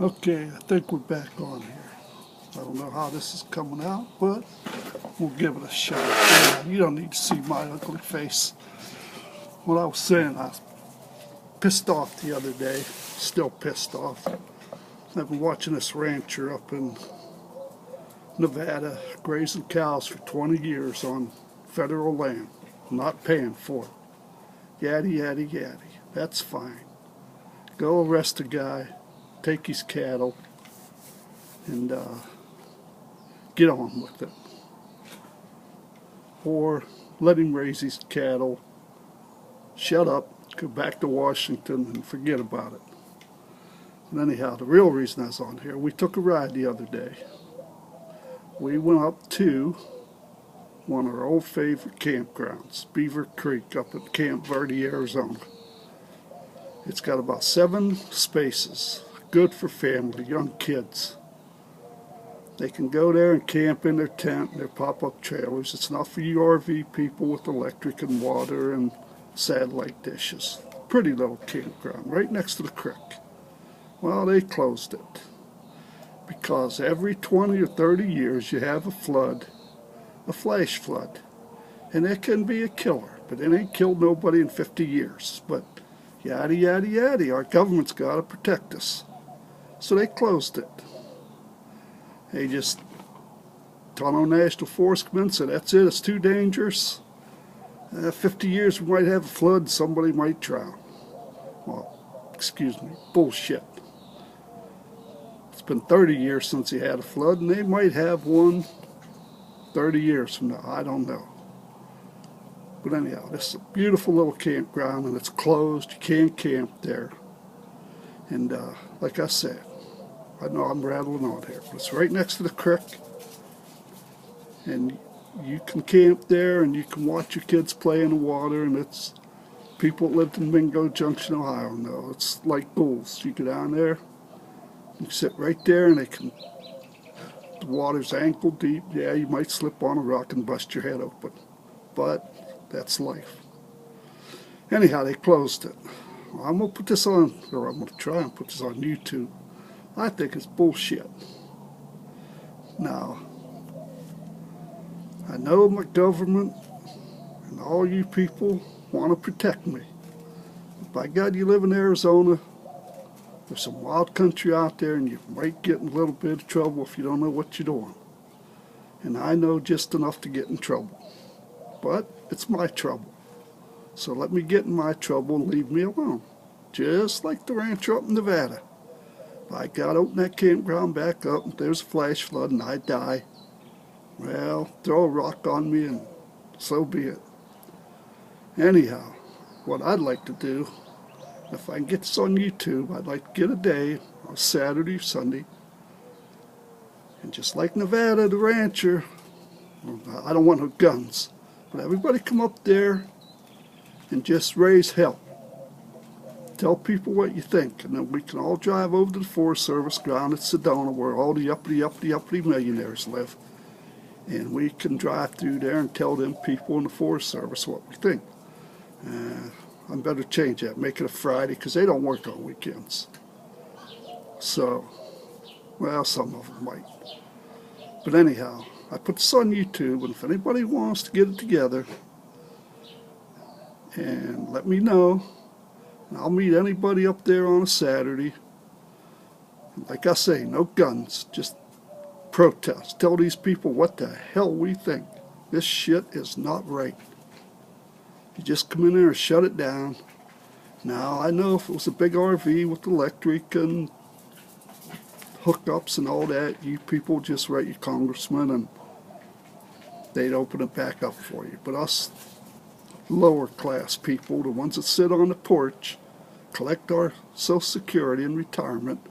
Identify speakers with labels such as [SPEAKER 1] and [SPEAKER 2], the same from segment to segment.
[SPEAKER 1] Okay, I think we're back on here. I don't know how this is coming out, but we'll give it a shot. Yeah, you don't need to see my ugly face. What I was saying, I was pissed off the other day, still pissed off. I've been watching this rancher up in Nevada grazing cows for 20 years on federal land, not paying for it. Yaddy, yaddy, yaddy. That's fine. Go arrest a guy, take his cattle, and get on with it. Or let him raise his cattle, shut up, go back to Washington, and forget about it. And anyhow, the real reason I was on here, we took a ride the other day. We went up to one of our old favorite campgrounds, Beaver Creek, up at Camp Verde, Arizona. It's got about 7 spaces, good for family, young kids. They can go there and camp in their tent, their pop-up trailers. It's not for you RV people with electric and water and satellite dishes. Pretty little campground, right next to the creek. Well, they closed it because every 20 or 30 years you have a flood, a flash flood, and it can be a killer, but it ain't killed nobody in 50 years. But yaddy, yaddy, yaddy, our government's got to protect us. So they closed it. They just, Toronto National Forest come in and said, that's it, it's too dangerous. 50 years we might have a flood, somebody might drown. Well, excuse me, bullshit. It's been 30 years since he had a flood, and they might have one 30 years from now. I don't know. But anyhow, this is a beautiful little campground, and it's closed. You can't camp there. And like I said, I know I'm rattling on here, but it's right next to the creek. And you can camp there, and you can watch your kids play in the water, and it's people that lived in Mingo Junction, Ohio know. It's like ghouls. You go down there, you sit right there, and the water's ankle deep. Yeah, you might slip on a rock and bust your head open, but that's life. Anyhow, they closed it. Well, I'm going to put this on, or I'm going to try and put this on YouTube. I think it's bullshit. Now, I know my government and all you people want to protect me. By God, you live in Arizona. There's some wild country out there, and you might get in a little bit of trouble if you don't know what you're doing. And I know just enough to get in trouble. But it's my trouble. So let me get in my trouble and leave me alone. Just like the rancher up in Nevada. If I got open that campground back up and there's a flash flood and I die, well, throw a rock on me and so be it. Anyhow, what I'd like to do, if I can get this on YouTube, I'd like to get a day, on Saturday or Sunday, and just like Nevada, the rancher, I don't want no guns, but everybody come up there and just raise hell. Tell people what you think, and then we can all drive over to the Forest Service ground at Sedona, where all the uppity millionaires live, and we can drive through there and tell them people in the Forest Service what we think. I better change that, make it a Friday, because they don't work on weekends. So, well, some of them might. But anyhow, I put this on YouTube, and if anybody wants to get it together, and let me know, and I'll meet anybody up there on a Saturday. And like I say, no guns, just protest. Tell these people what the hell we think. This shit is not right. You just come in there and shut it down. Now, I know if it was a big RV with electric and hookups and all that, you people just write your congressman and they'd open it back up for you. But us lower class people, the ones that sit on the porch, collect our Social Security and retirement,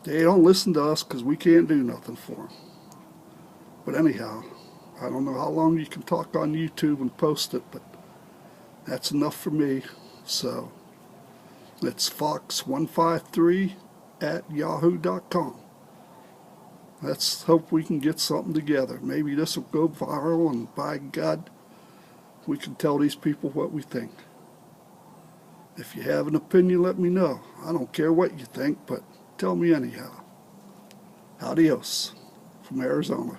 [SPEAKER 1] they don't listen to us because we can't do nothing for them. But anyhow, I don't know how long you can talk on YouTube and post it, but that's enough for me. So it's fox153@yahoo.com. Let's hope we can get something together. Maybe this will go viral, and by God, we can tell these people what we think. If you have an opinion, let me know. I don't care what you think, but Tell me anyhow. Adios from Arizona.